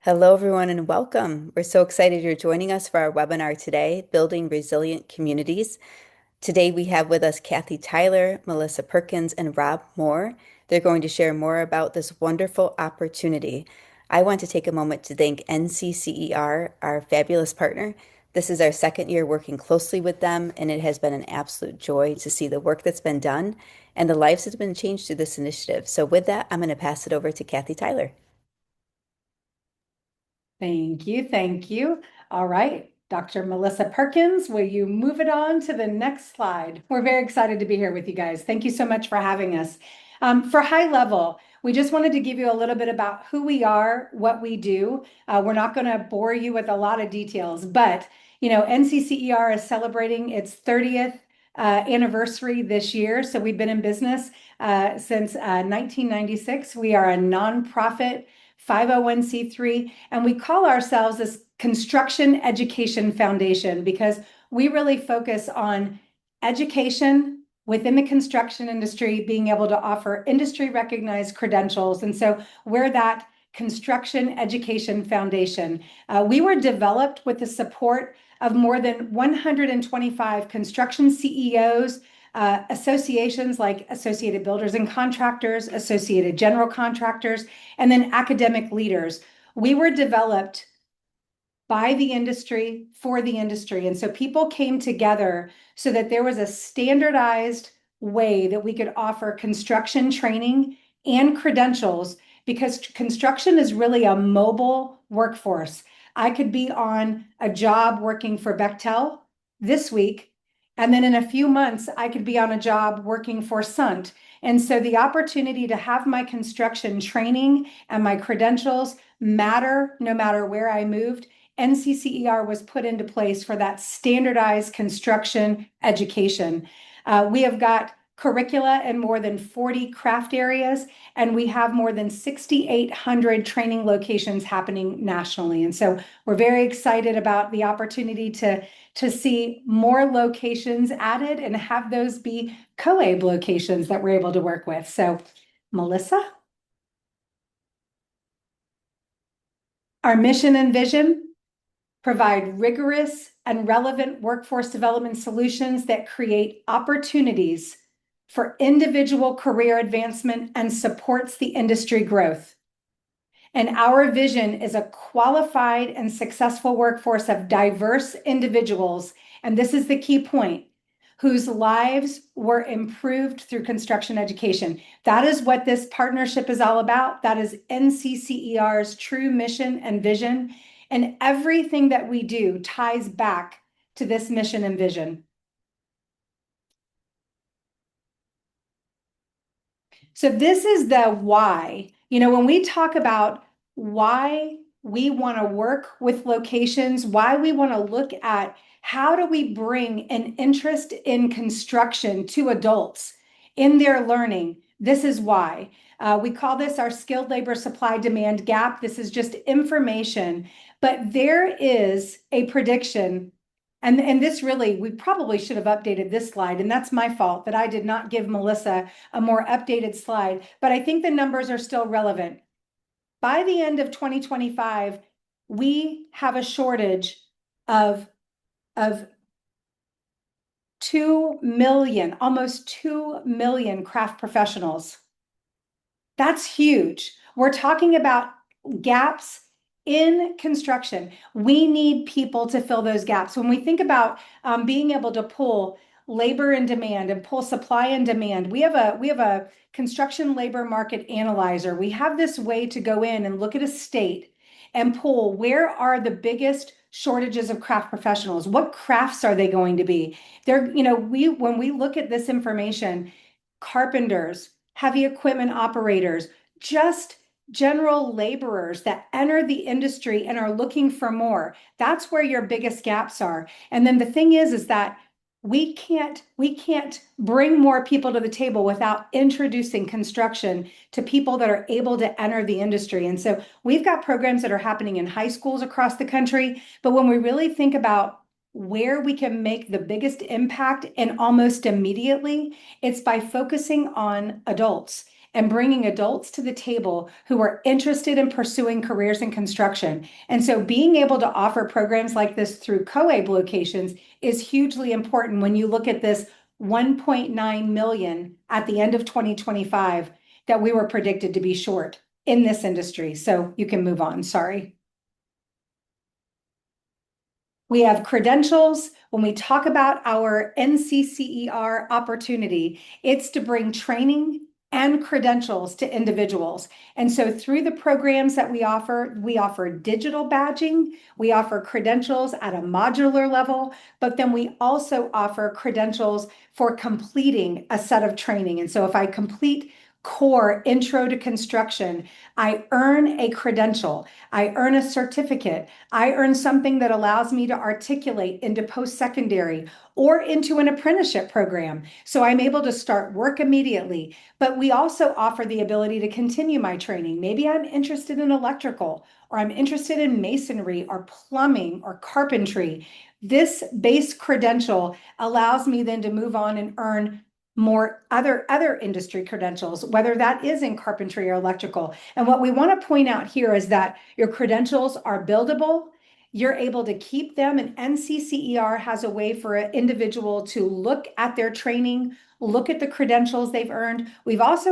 Hello, everyone, and welcome. We're so excited you're joining us for our webinar today, Building Resilient Communities. Today, we have with us Kathy Tyler, Melissa Perkins, and Rob Moore. They're going to share more about this wonderful opportunity. I want to take a moment to thank NCCER, our fabulous partner. This is our second year working closely with them, and it has been an absolute joy to see the work that's been done and the lives that have been changed through this initiative. So with that, I'm going to pass it over to Kathy Tyler. Thank you. Thank you. All right. Dr. Melissa Perkins, will you move it on to the next slide? We're very excited to be here with you guys. Thank you so much for having us. For high level, we just wanted to give you a little bit about who we are, what we do. We're not going to bore you with a lot of details, but NCCER is celebrating its 30th anniversary this year. So we've been in business since 1996. We are a nonprofit 501c3, and we call ourselves this Construction Education Foundation because we really focus on education within the construction industry, being able to offer industry recognized credentials. And so we're that Construction Education Foundation. We were developed with the support of more than 125 construction CEOs, associations like Associated Builders and Contractors, Associated General Contractors, and then academic leaders. We were developed by the industry for the industry. And so people came together so that there was a standardized way that we could offer construction training and credentials because construction is really a mobile workforce. I could be on a job working for Bechtel this week, and then in a few months, I could be on a job working for Sunt. And so the opportunity to have my construction training and my credentials matter no matter where I moved. NCCER was put into place for that standardized construction education. We have got curricula in more than 40 craft areas, and we have more than 6,800 training locations happening nationally. And so we're very excited about the opportunity to see more locations added and have those be COABE locations that we're able to work with. So, Melissa? Our mission and vision: provide rigorous and relevant workforce development solutions that create opportunities for individual career advancement and supports the industry growth. And our vision is a qualified and successful workforce of diverse individuals, and this is the key point, whose lives were improved through construction education. That is what this partnership is all about. That is NCCER's true mission and vision. And everything that we do ties back to this mission and vision. So this is the why. When we talk about why we want to work with locations, why we want to look at how do we bring an interest in construction to adults in their learning, this is why. We call this our skilled labor supply demand gap. This is just information, but there is a prediction. And this really, we probably should have updated this slide, and that's my fault that I did not give Melissa a more updated slide, but I think the numbers are still relevant. By the end of 2025, we have a shortage of 2 million, almost 2 million craft professionals. That's huge. We're talking about gaps in construction. We need people to fill those gaps. When we think about being able to pull labor and demand and pull supply and demand, we have a construction labor market analyzer. We have this way to go in and look at a state and pull where are the biggest shortages of craft professionals. What crafts are they going to be? When we look at this information, carpenters, heavy equipment operators, just general laborers that enter the industry and are looking for more. That's where your biggest gaps are. And then the thing is that we can't bring more people to the table without introducing construction to people that are able to enter the industry. And so we've got programs that are happening in high schools across the country. But when we really think about where we can make the biggest impact and almost immediately, it's by focusing on adults. and bringing adults to the table who are interested in pursuing careers in construction. And so being able to offer programs like this through COABE locations is hugely important when you look at this 1.9 million at the end of 2025 that we were predicted to be short in this industry. So you can move on, sorry. We have credentials. When we talk about our NCCER opportunity, it's to bring training and credentials to individuals. And so through the programs that we offer digital badging, we offer credentials at a modular level, but then we also offer credentials for completing a set of training. And so if I complete core intro to construction, I earn a credential, I earn a certificate, I earn something that allows me to articulate into post-secondary or into an apprenticeship program. So I'm able to start work immediately. But we also offer the ability to continue my training. Maybe I'm interested in electrical, or I'm interested in masonry or plumbing or carpentry. This base credential allows me then to move on and earn more other industry credentials, whether that is in carpentry or electrical. And what we want to point out here is that your credentials are buildable. You're able to keep them, and NCCER has a way for an individual to look at their training, look at the credentials they've earned. We've always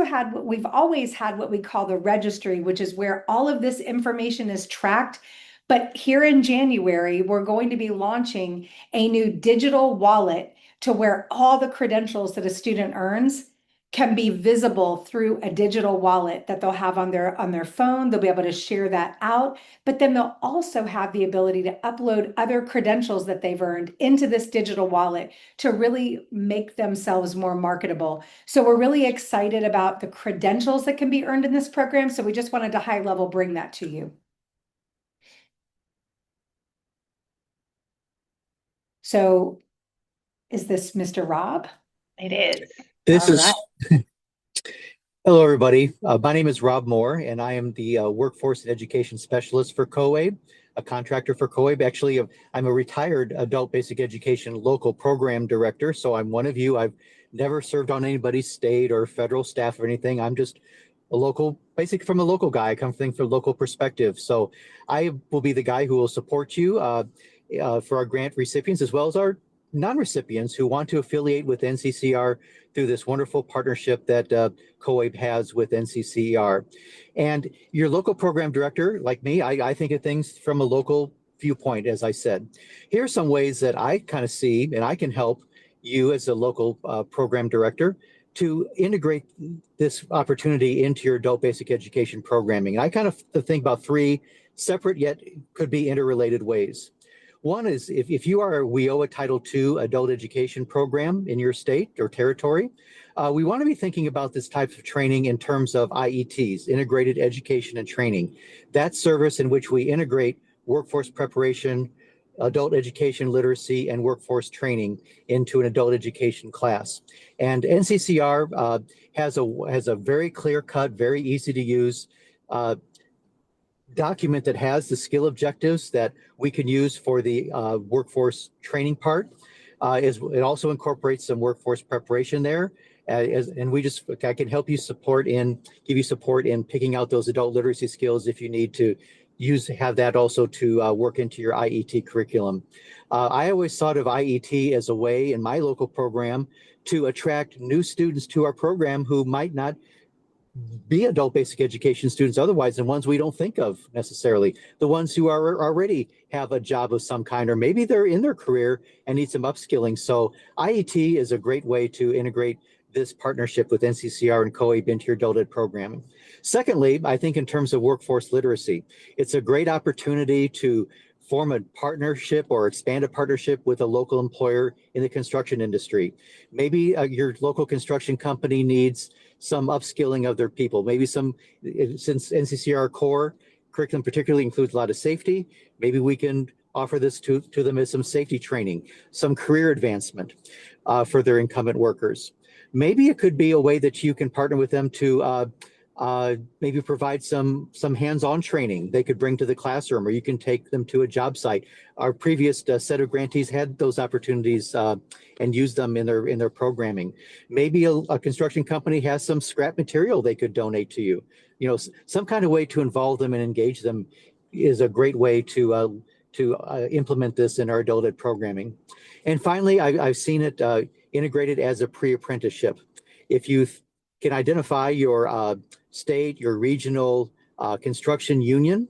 had what we call the registry, which is where all of this information is tracked. But here in January, we're going to be launching a new digital wallet to where all the credentials that a student earns can be visible through a digital wallet that they'll have on their phone. They'll be able to share that out, but then they'll also have the ability to upload other credentials that they've earned into this digital wallet to really make themselves more marketable. So we're really excited about the credentials that can be earned in this program. So we just wanted to high level bring that to you. So is this Mr. Rob? It is. This All is right. Hello, everybody. My name is Rob Moore, and I am the Workforce and Education Specialist for COABE, a contractor for COABE. Actually, I'm a retired adult basic education local program director, so I'm one of you. I've never served on anybody's state or federal staff or anything. I'm just a local, basic from a local guy. I come from local perspective. So I will be the guy who will support you for our grant recipients as well as our non-recipients who want to affiliate with NCCER through this wonderful partnership that COABE has with NCCER. And your local program director, like me, I think of things from a local viewpoint, as I said. Here are some ways that I kind of see, and I can help you as a local program director to integrate this opportunity into your adult basic education programming. And I kind of think about three separate yet could be interrelated ways. One is if you are a WIOA Title II adult education program in your state or territory, we want to be thinking about this type of training in terms of IETs, integrated education and training. That service in which we integrate workforce preparation, adult education literacy, and workforce training into an adult education class. And NCCER has a very clear-cut, very easy to use document that has the skill objectives that we can use for the workforce training part. It also incorporates some workforce preparation there. I can help you give you support in picking out those adult literacy skills if you need to have that also to work into your IET curriculum. I always thought of IET as a way in my local program to attract new students to our program who might not be adult basic education students otherwise, and ones we don't think of necessarily, the ones who are already have a job of some kind, or maybe they're in their career and need some upskilling. So IET is a great way to integrate this partnership with NCCER and COABE into your adult ed programming. Secondly, I think in terms of workforce literacy, it's a great opportunity to form a partnership or expand a partnership with a local employer in the construction industry. Maybe your local construction company needs some upskilling of their people. Maybe since NCCER core curriculum particularly includes a lot of safety, maybe we can offer this to them as some safety training, some career advancement for their incumbent workers. Maybe it could be a way that you can partner with them to maybe provide some hands-on training they could bring to the classroom, or you can take them to a job site. Our previous set of grantees had those opportunities and used them in their programming. Maybe a construction company has some scrap material they could donate to you. You know, some kind of way to involve them and engage them is a great way to implement this in our adult ed programming. And finally, I've seen it integrated as a pre-apprenticeship. If you can identify your state, your regional construction union,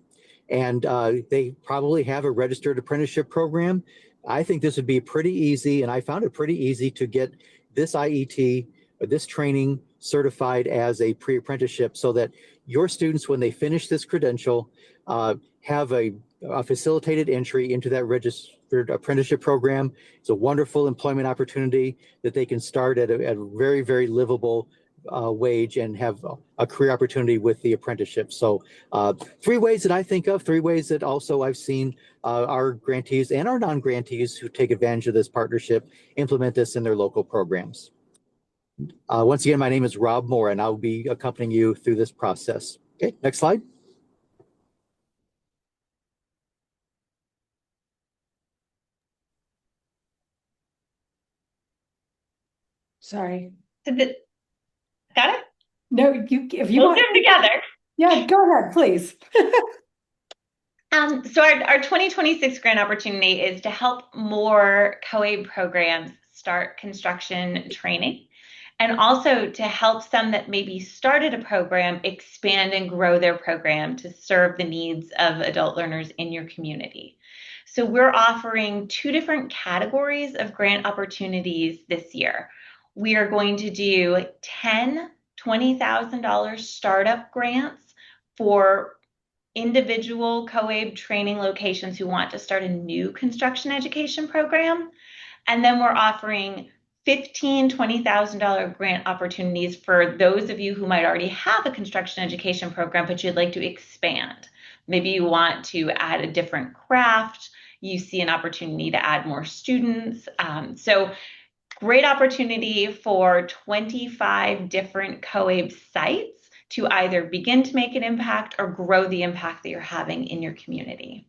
and they probably have a registered apprenticeship program, I think this would be pretty easy, and I found it pretty easy to get this IET or this training certified as a pre-apprenticeship, so that your students, when they finish this credential, have a facilitated entry into that registered apprenticeship program. It's a wonderful employment opportunity that they can start at a very, very livable wage and have a career opportunity with the apprenticeship. So 3 ways that I think of, 3 ways that also I've seen our grantees and our non-grantees who take advantage of this partnership implement this in their local programs. Once again, my name is Rob Moore, and I'll be accompanying you through this process. Okay, next slide. Sorry. Got it? No, if you We'll want. do them together. Yeah, go ahead, please. So our 2026 grant opportunity is to help more COABE programs start construction training, and also to help some that maybe started a program expand and grow their program to serve the needs of adult learners in your community. So we're offering 2 different categories of grant opportunities this year. We are going to do 10 $20,000 startup grants for individual COABE training locations who want to start a new construction education program. And then we're offering $20,000 grant opportunities for those of you who might already have a construction education program, but you'd like to expand. Maybe you want to add a different craft. You see an opportunity to add more students. So great opportunity for 25 different COABE sites to either begin to make an impact or grow the impact that you're having in your community.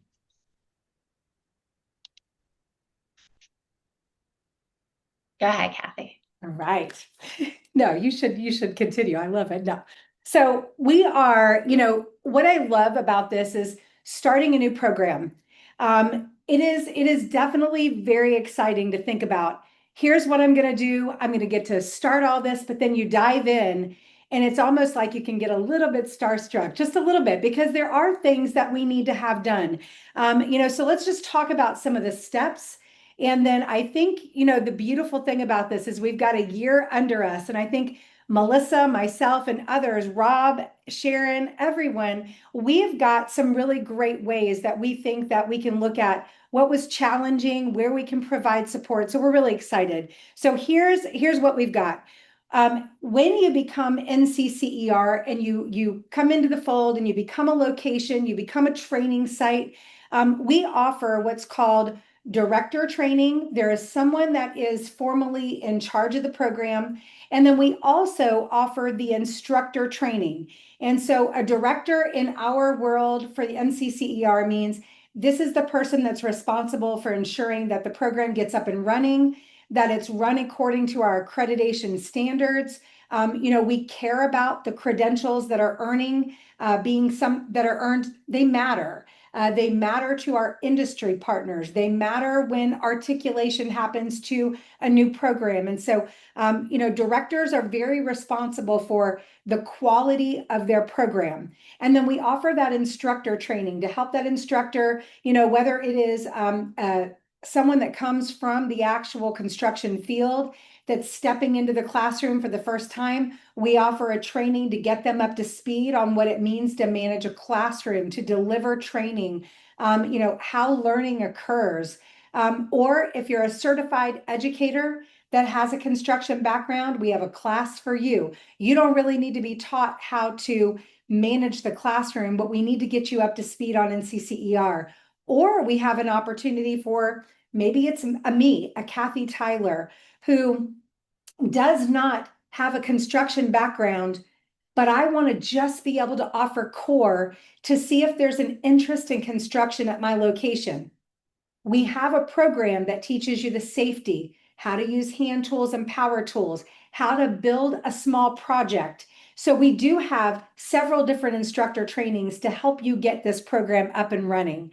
Go ahead, Kathy. All right. No, you should continue. I love it. No. So we are, what I love about this is starting a new program. It is definitely very exciting to think about. Here's what I'm going to do. I'm going to get to start all this, but then you dive in and it's almost like you can get a little bit starstruck, just a little bit, because there are things that we need to have done. So let's just talk about some of the steps. And then I think, the beautiful thing about this is we've got a year under us. And I think Melissa, myself, and others, Rob, Sharon, everyone, we've got some really great ways that we think that we can look at what was challenging, where we can provide support. So we're really excited. So here's what we've got. When you become NCCER and you come into the fold and you become a location, you become a training site, we offer what's called director training. There is someone that is formally in charge of the program. And then we also offer the instructor training. And so a director in our world for the NCCER means this is the person that's responsible for ensuring that the program gets up and running, that it's run according to our accreditation standards. We care about the credentials that are earned, they matter. They matter to our industry partners. They matter when articulation happens to a new program. And so, directors are very responsible for the quality of their program. And then we offer that instructor training to help that instructor, whether it is someone that comes from the actual construction field that's stepping into the classroom for the first time, we offer a training to get them up to speed on what it means to manage a classroom, to deliver training, how learning occurs. Or if you're a certified educator that has a construction background, we have a class for you. You don't really need to be taught how to manage the classroom, but we need to get you up to speed on NCCER. Or we have an opportunity for maybe it's a Kathy Tyler, who does not have a construction background, but I want to just be able to offer core to see if there's an interest in construction at my location. We have a program that teaches you the safety, how to use hand tools and power tools, how to build a small project. So we do have several different instructor trainings to help you get this program up and running.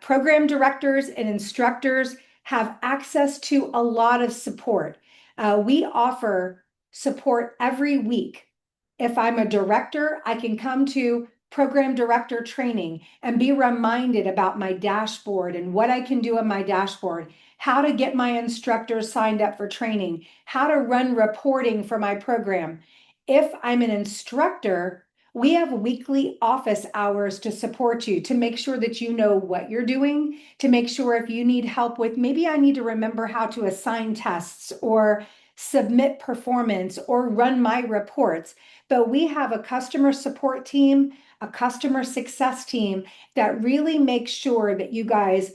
Program directors and instructors have access to a lot of support. We offer support every week. If I'm a director, I can come to program director training and be reminded about my dashboard and what I can do on my dashboard, how to get my instructors signed up for training, how to run reporting for my program. If I'm an instructor, we have weekly office hours to support you, to make sure that you know what you're doing, to make sure if you need help with, maybe I need to remember how to assign tests or submit performance or run my reports. But we have a customer support team, a customer success team that really makes sure that you guys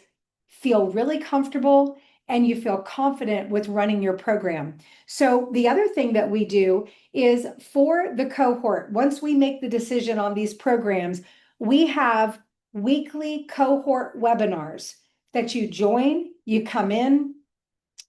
feel really comfortable and you feel confident with running your program. So the other thing that we do is for the cohort, once we make the decision on these programs, we have weekly cohort webinars that you join, you come in,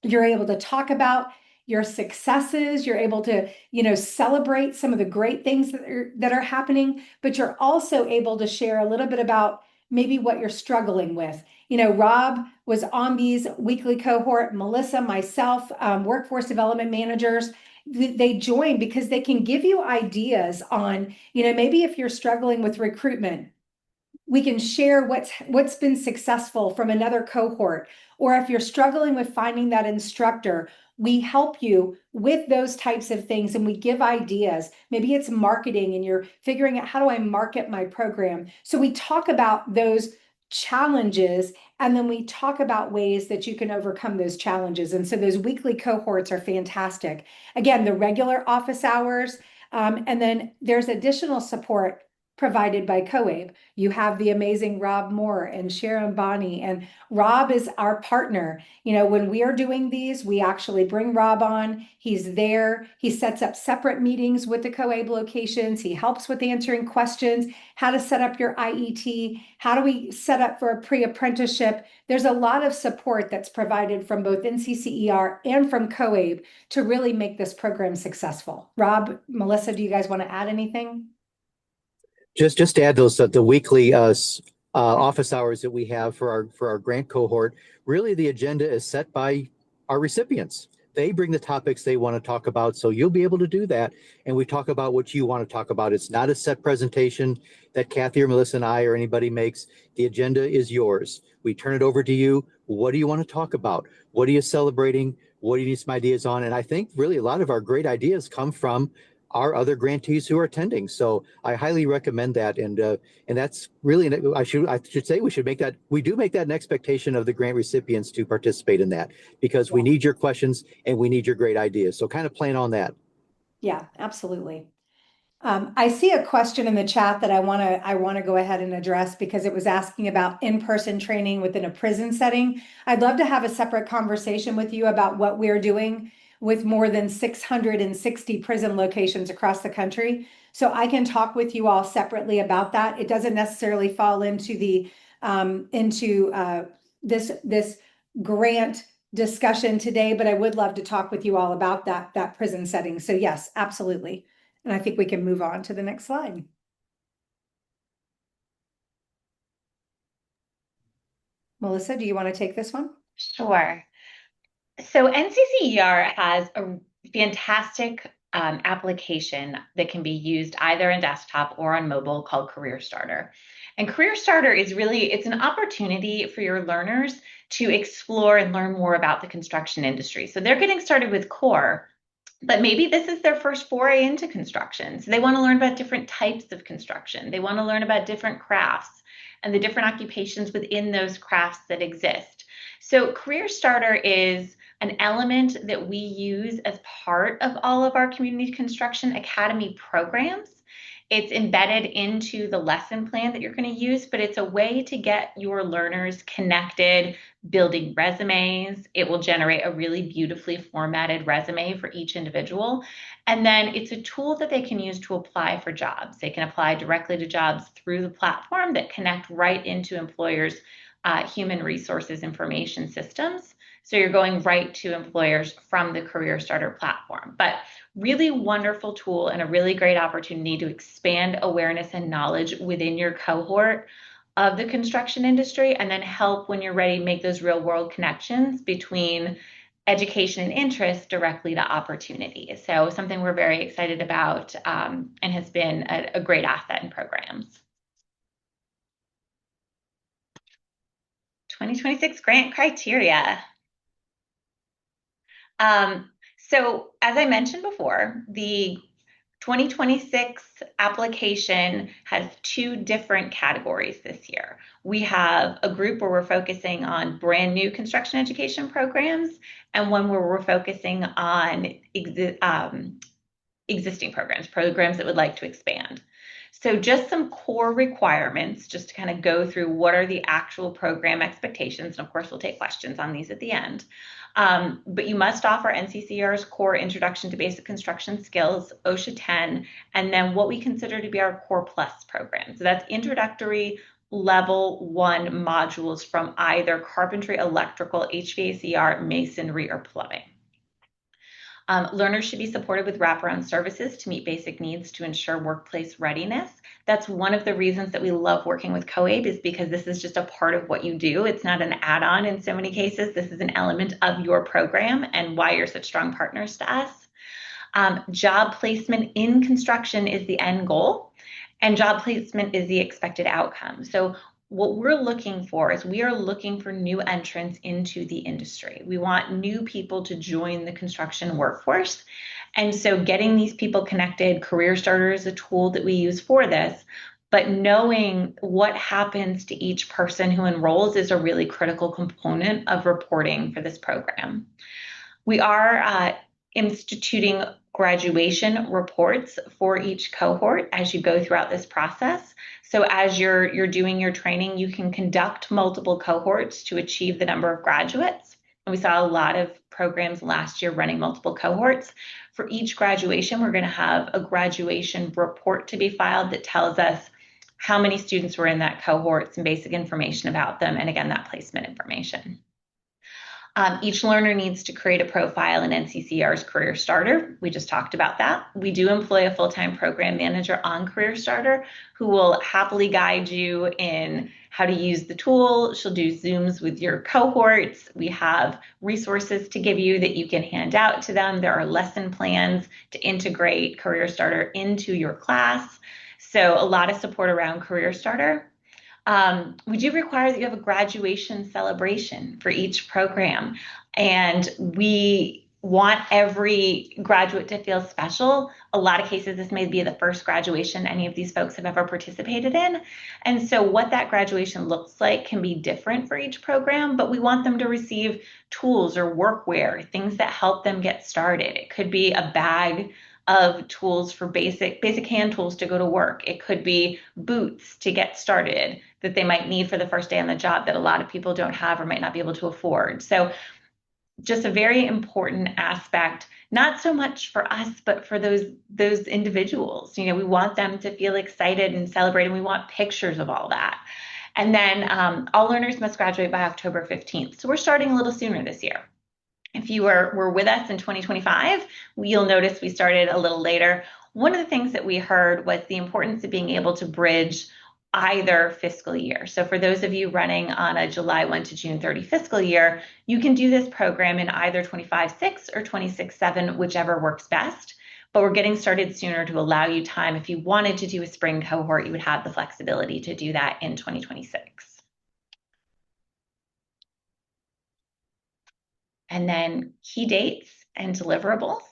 you're able to talk about your successes, you're able to, celebrate some of the great things that are happening, but you're also able to share a little bit about maybe what you're struggling with. Rob was on these weekly cohort, Melissa, myself, workforce development managers, they join because they can give you ideas on, maybe if you're struggling with recruitment, we can share what's been successful from another cohort. Or if you're struggling with finding that instructor, we help you with those types of things and we give ideas. Maybe it's marketing and you're figuring out, how do I market my program? So we talk about those challenges and then we talk about ways that you can overcome those challenges. And so those weekly cohorts are fantastic. Again, the regular office hours, and then there's additional support provided by COABE. You have the amazing Rob Moore and Sharon Bonney, and Rob is our partner. When we are doing these, we actually bring Rob on. He's there. He sets up separate meetings with the COABE locations. He helps with answering questions, how to set up your IET, how do we set up for a pre-apprenticeship. There's a lot of support that's provided from both NCCER and from COABE to really make this program successful. Rob, Melissa, do you guys want to add anything? Just to add those the weekly office hours that we have for our grant cohort. Really, the agenda is set by our recipients. They bring the topics they want to talk about, so you'll be able to do that. And we talk about what you want to talk about. It's not a set presentation that Kathy or Melissa and I or anybody makes. The agenda is yours. We turn it over to you. What do you want to talk about? What are you celebrating? What do you need some ideas on? And I think really a lot of our great ideas come from our other grantees who are attending. So I highly recommend that. And that's really, I should say we do make that an expectation of the grant recipients to participate in that, because we need your questions and we need your great ideas. So kind of plan on that. Yeah, absolutely. I see a question in the chat that I want to go ahead and address because it was asking about in-person training within a prison setting. I'd love to have a separate conversation with you about what we're doing with more than 660 prison locations across the country. So I can talk with you all separately about that. It doesn't necessarily fall into the this grant discussion today, but I would love to talk with you all about that prison setting. So yes, absolutely. And I think we can move on to the next slide. Melissa, do you want to take this one? Sure. So NCCER has a fantastic application that can be used either on desktop or on mobile called Career Starter. And Career Starter is it's an opportunity for your learners to explore and learn more about the construction industry. So they're getting started with core, but maybe this is their first foray into construction. So they want to learn about different types of construction. They want to learn about different crafts and the different occupations within those crafts that exist. So Career Starter is an element that we use as part of all of our community construction academy programs. It's embedded into the lesson plan that you're going to use, but it's a way to get your learners connected, building resumes. It will generate a really beautifully formatted resume for each individual. And then it's a tool that they can use to apply for jobs. They can apply directly to jobs through the platform that connect right into employers' human resources information systems. So you're going right to employers from the Career Starter platform. But really wonderful tool and a really great opportunity to expand awareness and knowledge within your cohort of the construction industry, and then help when you're ready make those real world connections between education and interest directly to opportunity. So something we're very excited about, and has been a great asset in programs. 2026 grant criteria. So as I mentioned before, the 2026 application has two different categories this year. We have a group where we're focusing on brand new construction education programs, and one where we're focusing on existing programs that would like to expand. So just some core requirements, just to kind of go through what are the actual program expectations. And of course, we'll take questions on these at the end. But you must offer NCCER's core Introduction to Basic Construction Skills, OSHA 10, and then what we consider to be our Core Plus program. So that's introductory level 1 modules from either carpentry, electrical, HVACR, masonry, or plumbing. Learners should be supported with wraparound services to meet basic needs to ensure workplace readiness. That's one of the reasons that we love working with COABE, is because this is just a part of what you do. It's not an add-on in so many cases. This is an element of your program and why you're such strong partners to us. Job placement in construction is the end goal, and job placement is the expected outcome. So what we're looking for is we are looking for new entrants into the industry. We want new people to join the construction workforce. And so getting these people connected, Career Starter is a tool that we use for this, but knowing what happens to each person who enrolls is a really critical component of reporting for this program. We are instituting graduation reports for each cohort as you go throughout this process. So as you're doing your training, you can conduct multiple cohorts to achieve the number of graduates. And we saw a lot of programs last year running multiple cohorts. For each graduation, we're going to have a graduation report to be filed that tells us how many students were in that cohort, some basic information about them, and again, that placement information. Each learner needs to create a profile in NCCER's Career Starter. We just talked about that. We do employ a full-time program manager on Career Starter who will happily guide you in how to use the tool. She'll do Zooms with your cohorts. We have resources to give you that you can hand out to them. There are lesson plans to integrate Career Starter into your class. So a lot of support around Career Starter. We do require that you have a graduation celebration for each program, and we want every graduate to feel special. A lot of cases, this may be the first graduation any of these folks have ever participated in. And so what that graduation looks like can be different for each program, but we want them to receive tools or workwear, things that help them get started. It could be a bag of tools for basic hand tools to go to work. It could be boots to get started that they might need for the first day on the job that a lot of people don't have or might not be able to afford. So just a very important aspect, not so much for us, but for those individuals. You know, we want them to feel excited and celebrate, and we want pictures of all that. And then all learners must graduate by October 15th. So we're starting a little sooner this year. If you were with us in 2025, you'll notice we started a little later. One of the things that we heard was the importance of being able to bridge either fiscal year. So for those of you running on a July 1 to June 30 fiscal year, you can do this program in either 25-6 or 26-7, whichever works best. But we're getting started sooner to allow you time. If you wanted to do a spring cohort, you would have the flexibility to do that in 2026. And then key dates and deliverables.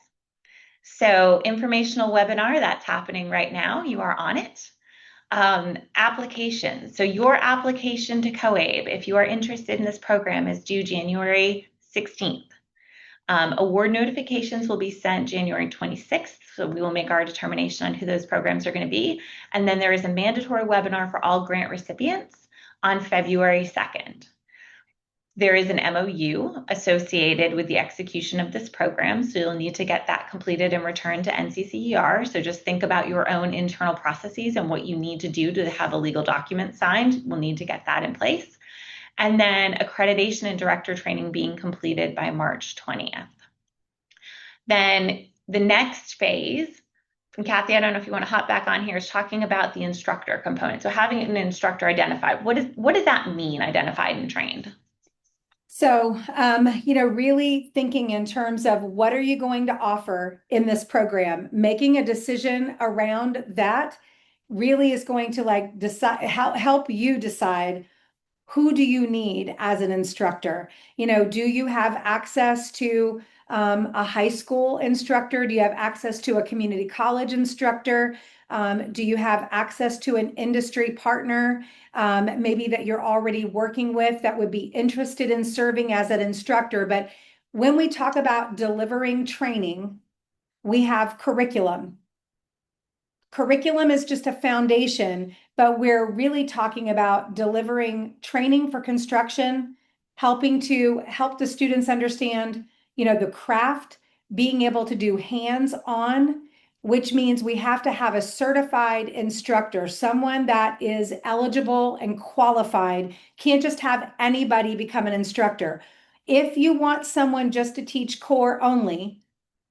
So informational webinar, that's happening right now. You are on it. Application. So your application to COABE, if you are interested in this program, is due January 16th. Award notifications will be sent January 26th, so we will make our determination on who those programs are going to be. And then there is a mandatory webinar for all grant recipients on February 2nd. There is an MOU associated with the execution of this program, so you'll need to get that completed and returned to NCCER. So just think about your own internal processes and what you need to do to have a legal document signed. We'll need to get that in place. And then accreditation and director training being completed by March 20th. Then the next phase, and Kathy, I don't know if you want to hop back on here, is talking about the instructor component. So having an instructor identified, what does that mean, identified and trained? So, really thinking in terms of what are you going to offer in this program, making a decision around that really is going to decide, help you decide who do you need as an instructor. Do you have access to a high school instructor? Do you have access to a community college instructor? Do you have access to an industry partner, maybe that you're already working with that would be interested in serving as an instructor? But when we talk about delivering training, we have curriculum. Curriculum is just a foundation, but we're really talking about delivering training for construction, helping to help the students understand, the craft, being able to do hands-on, which means we have to have a certified instructor, someone that is eligible and qualified. Can't just have anybody become an instructor. If you want someone just to teach core only,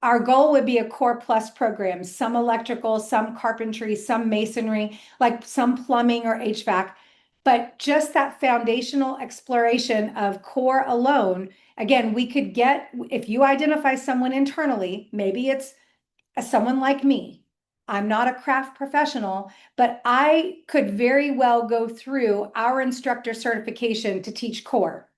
our goal would be a core plus program, some electrical, some carpentry, some masonry, like some plumbing or HVAC. But just that foundational exploration of core alone, again, we could get, if you identify someone internally, maybe it's someone like me. I'm not a craft professional, but I could very well go through our instructor certification to teach core.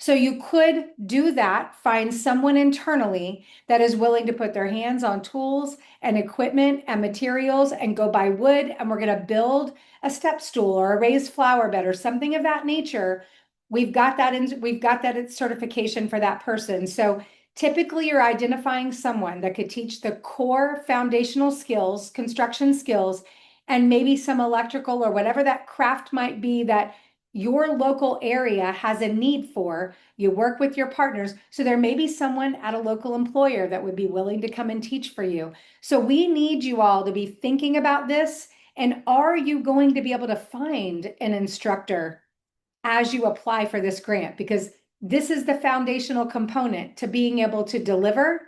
So you could do that, find someone internally that is willing to put their hands on tools and equipment and materials and go buy wood, and we're going to build a step stool or a raised flower bed or something of that nature. We've got that certification for that person. So typically you're identifying someone that could teach the core foundational skills, construction skills, and maybe some electrical or whatever that craft might be that your local area has a need for. You work with your partners. So there may be someone at a local employer that would be willing to come and teach for you. So we need you all to be thinking about this. And are you going to be able to find an instructor as you apply for this grant? Because this is the foundational component to being able to deliver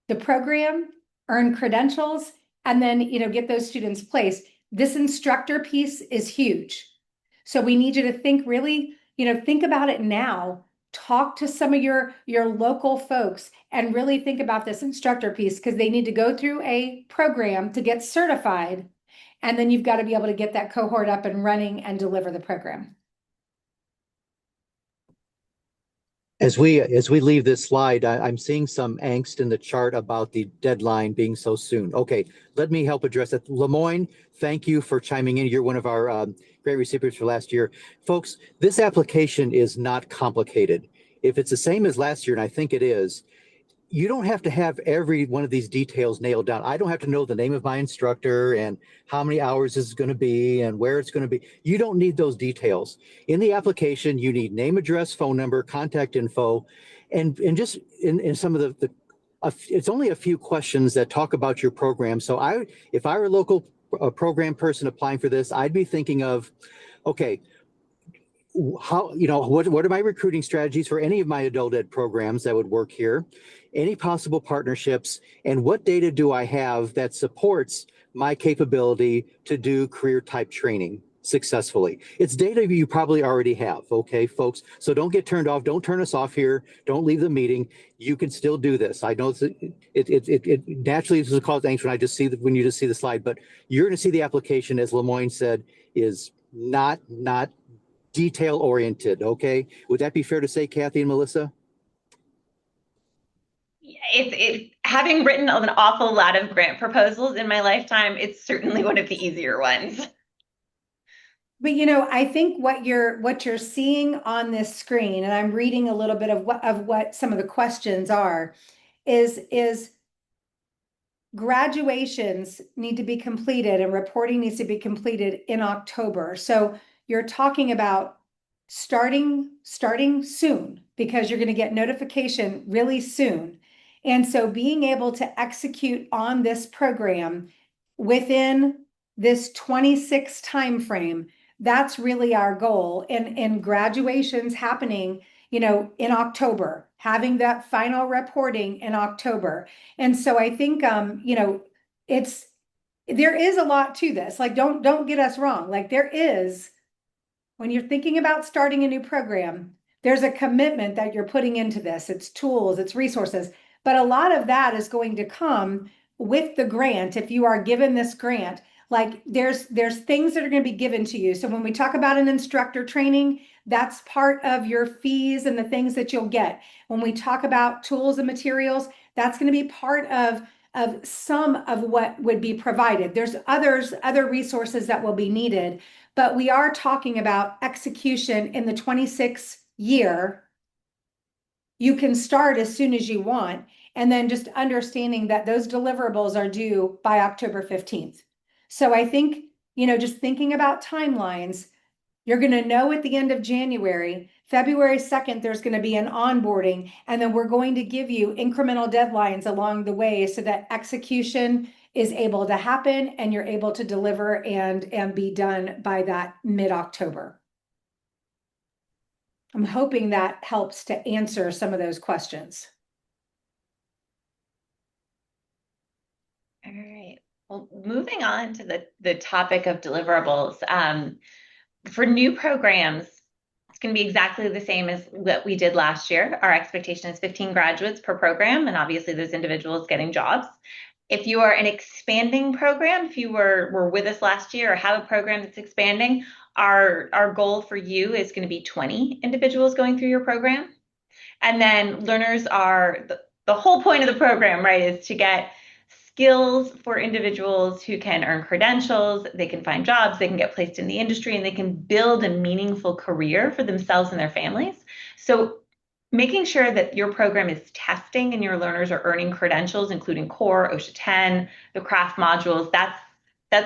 the program, earn credentials, and then, get those students placed. This instructor piece is huge. So we need you to think really, think about it now. Talk to some of your local folks and really think about this instructor piece, because they need to go through a program to get certified. And then you've got to be able to get that cohort up and running and deliver the program. As we leave this slide, I'm seeing some angst in the chart about the deadline being so soon. Okay, let me help address that. Lemoyne, thank you for chiming in. You're one of our great recipients for last year. Folks, this application is not complicated. If it's the same as last year, and I think it is, you don't have to have every one of these details nailed down. I don't have to know the name of my instructor and how many hours this is going to be and where it's going to be. You don't need those details. In the application, you need name, address, phone number, contact info, and just in some of it's only a few questions that talk about your program. So if I were a local program person applying for this, I'd be thinking of, okay, what are my recruiting strategies for any of my adult ed programs that would work here? Any possible partnerships, and what data do I have that supports my capability to do career type training successfully? It's data you probably already have, okay, folks? So don't get turned off. Don't turn us off here. Don't leave the meeting. You can still do this. I know it naturally is cause angst when you just see the slide, but you're going to see the application, as Lemoyne said, is not detail oriented. Okay, would that be fair to say, Kathy and Melissa? It's having written an awful lot of grant proposals in my lifetime, it's certainly one of the easier ones. But I think what you're seeing on this screen, and I'm reading a little bit of what some of the questions are, is graduations need to be completed and reporting needs to be completed in October. So you're talking about starting soon because you're going to get notification really soon. And so being able to execute on this program within this 26 timeframe, that's really our goal. And graduations happening, in October, having that final reporting in October. And so I think it's there is a lot to this. Like don't get us wrong. Like there is, when you're thinking about starting a new program, there's a commitment that you're putting into this. It's tools, it's resources, but a lot of that is going to come with the grant. If you are given this grant, like there's things that are going to be given to you. So when we talk about an instructor training, that's part of your fees and the things that you'll get. When we talk about tools and materials, that's going to be part of some of what would be provided. There's other resources that will be needed, but we are talking about execution in the 26 year. You can start as soon as you want, and then just understanding that those deliverables are due by October 15th. So I think, just thinking about timelines, you're going to know at the end of January, February 2nd, there's going to be an onboarding, and then we're going to give you incremental deadlines along the way so that execution is able to happen and you're able to deliver and be done by that mid-October. I'm hoping that helps to answer some of those questions. All right. Well, moving on to the topic of deliverables. For new programs, it's going to be exactly the same as what we did last year. Our expectation is 15 graduates per program, and obviously those individuals getting jobs. If you are an expanding program, if you were with us last year or have a program that's expanding, our goal for you is going to be 20 individuals going through your program. And then learners are the whole point of the program, right, is to get skills for individuals who can earn credentials, they can find jobs, they can get placed in the industry, and they can build a meaningful career for themselves and their families. So making sure that your program is testing and your learners are earning credentials, including core, OSHA 10, the craft modules, that's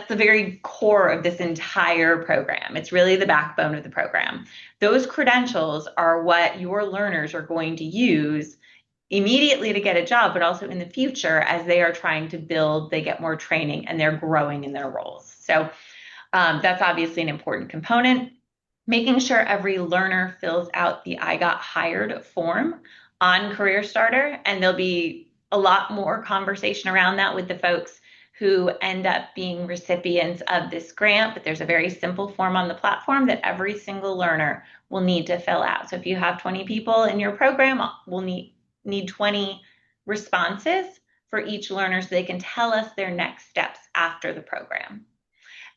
the very core of this entire program. It's really the backbone of the program. Those credentials are what your learners are going to use immediately to get a job, but also in the future as they are trying to build, they get more training and they're growing in their roles. So that's obviously an important component. Making sure every learner fills out the I Got Hired form on Career Starter, and there'll be a lot more conversation around that with the folks who end up being recipients of this grant, but there's a very simple form on the platform that every single learner will need to fill out. So if you have 20 people in your program, we'll need 20 responses for each learner so they can tell us their next steps after the program.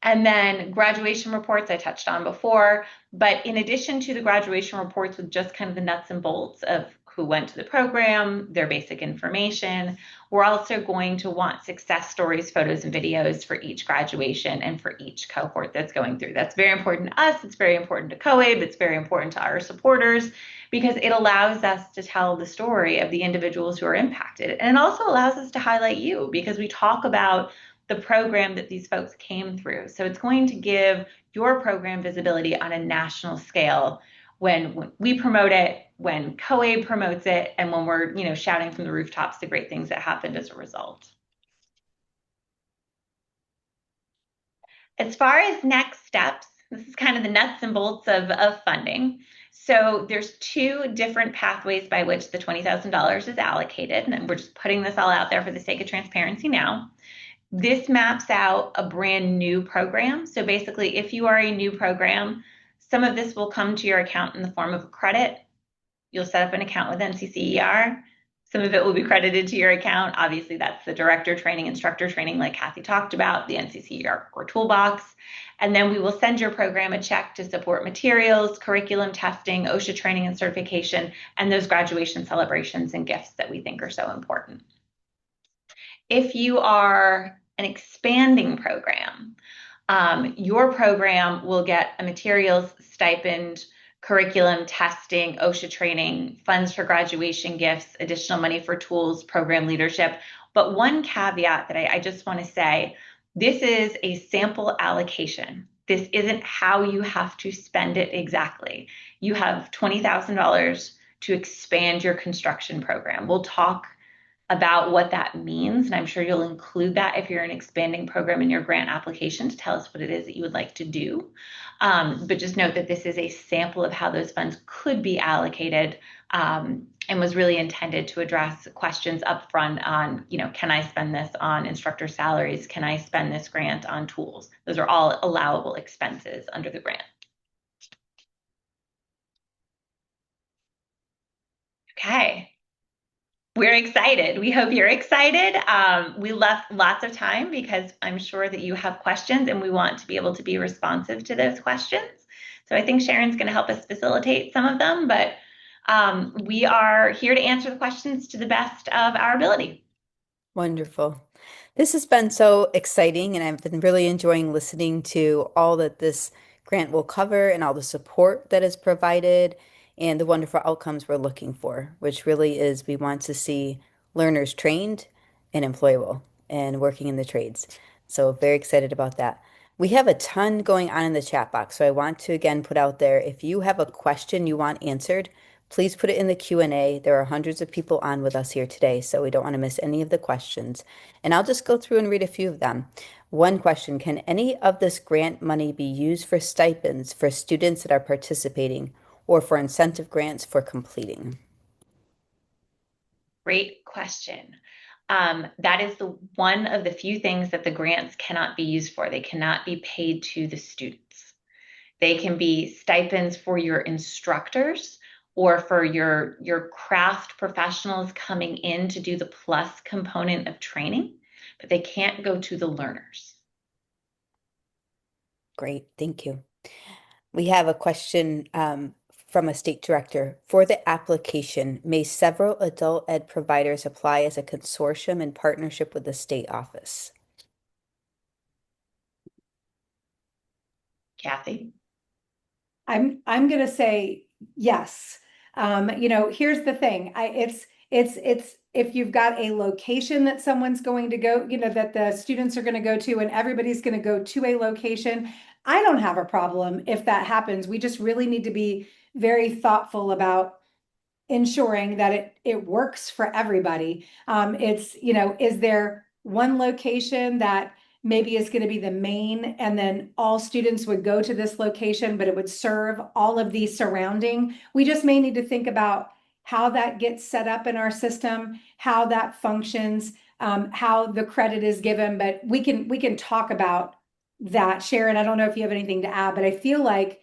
And then graduation reports I touched on before, but in addition to the graduation reports with just kind of the nuts and bolts of who went to the program, their basic information, we're also going to want success stories, photos, and videos for each graduation and for each cohort that's going through. That's very important to us. It's very important to COABE. It's very important to our supporters because it allows us to tell the story of the individuals who are impacted. And it also allows us to highlight you because we talk about the program that these folks came through. So it's going to give your program visibility on a national scale when we promote it, when COABE promotes it, and when we're shouting from the rooftops the great things that happened as a result. As far as next steps, this is kind of the nuts and bolts of funding. So there's two different pathways by which the $20,000 is allocated, and we're just putting this all out there for the sake of transparency now. This maps out a brand new program. So basically, if you are a new program, some of this will come to your account in the form of a credit. You'll set up an account with NCCER. Some of it will be credited to your account. Obviously, that's the director training, instructor training, like Kathy talked about, the NCCER core toolbox. And then we will send your program a check to support materials, curriculum testing, OSHA training and certification, and those graduation celebrations and gifts that we think are so important. If you are an expanding program, Your program will get a materials stipend, curriculum, testing, OSHA training, funds for graduation gifts, additional money for tools, program leadership. But one caveat that I just want to say, this is a sample allocation. This isn't how you have to spend it exactly. You have $20,000 to expand your construction program. We'll talk about what that means, and I'm sure you'll include that if you're an expanding program in your grant application to tell us what it is that you would like to do. But just note that this is a sample of how those funds could be allocated, and was really intended to address questions up front on, can I spend this on instructor salaries? Can I spend this grant on tools? Those are all allowable expenses under the grant. Okay. We're excited. We hope you're excited. We left lots of time because I'm sure that you have questions and we want to be able to be responsive to those questions. So I think Sharon's going to help us facilitate some of them, but we are here to answer the questions to the best of our ability. Wonderful. This has been so exciting, and I've been really enjoying listening to all that this grant will cover and all the support that is provided and the wonderful outcomes we're looking for, which really is we want to see learners trained and employable and working in the trades. So very excited about that. We have a ton going on in the chat box, so I want to again put out there, if you have a question you want answered, please put it in the Q&A. There are hundreds of people on with us here today, so we don't want to miss any of the questions. And I'll just go through and read a few of them. One question, can any of this grant money be used for stipends for students that are participating or for incentive grants for completing? Great question. That is one of the few things that the grants cannot be used for. They cannot be paid to the students. They can be stipends for your instructors or for your craft professionals coming in to do the plus component of training, but they can't go to the learners. Great, thank you. We have a question from a state director. For the application, may several adult ed providers apply as a consortium in partnership with the state office? Kathy? I'm going to say yes. Here's the thing. It's if you've got a location that someone's going to go, that the students are going to go to, and everybody's going to go to a location, I don't have a problem if that happens. We just really need to be very thoughtful about ensuring that it works for everybody. Is there one location that maybe is going to be the main, and then all students would go to this location, but it would serve all of the surrounding? We just may need to think about how that gets set up in our system, how that functions, how the credit is given, but we can talk about that. Sharon, I don't know if you have anything to add, but I feel like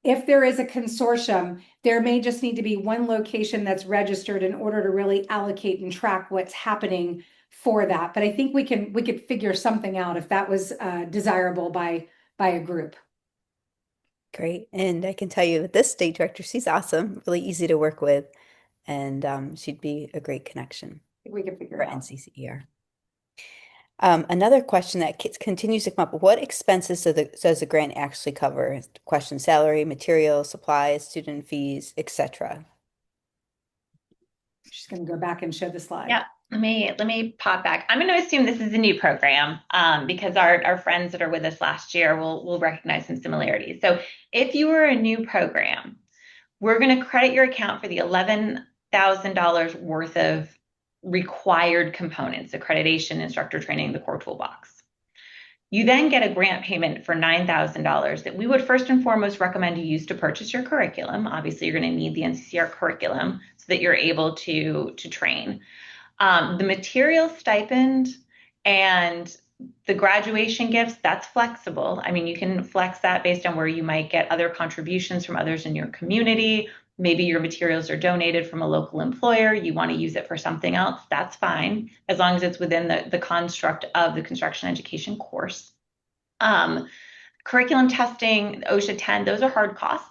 if there is a consortium, there may just need to be one location that's registered in order to really allocate and track what's happening for that. But I think we could figure something out if that was desirable by a group. Great. And I can tell you that this state director, she's awesome, really easy to work with, and she'd be a great connection We can figure for it out. NCCER. Another question that continues to come up, what expenses does the grant actually cover? Question, salary, materials, supplies, student fees, etc. She's going to go back and show the slide. Yeah, let me pop back. I'm going to assume this is a new program because our friends that are with us last year will recognize some similarities. So if you were a new program, we're going to credit your account for the $11,000 worth of required components, accreditation, instructor training, the core toolbox. You then get a grant payment for $9,000 that we would first and foremost recommend you use to purchase your curriculum. Obviously, you're going to need the NCCER curriculum so that you're able to train. The material stipend and the graduation gifts, that's flexible. I mean, you can flex that based on where you might get other contributions from others in your community. Maybe your materials are donated from a local employer. You want to use it for something else. That's fine, as long as it's within the construct of the construction education course. Curriculum testing, OSHA 10, those are hard costs.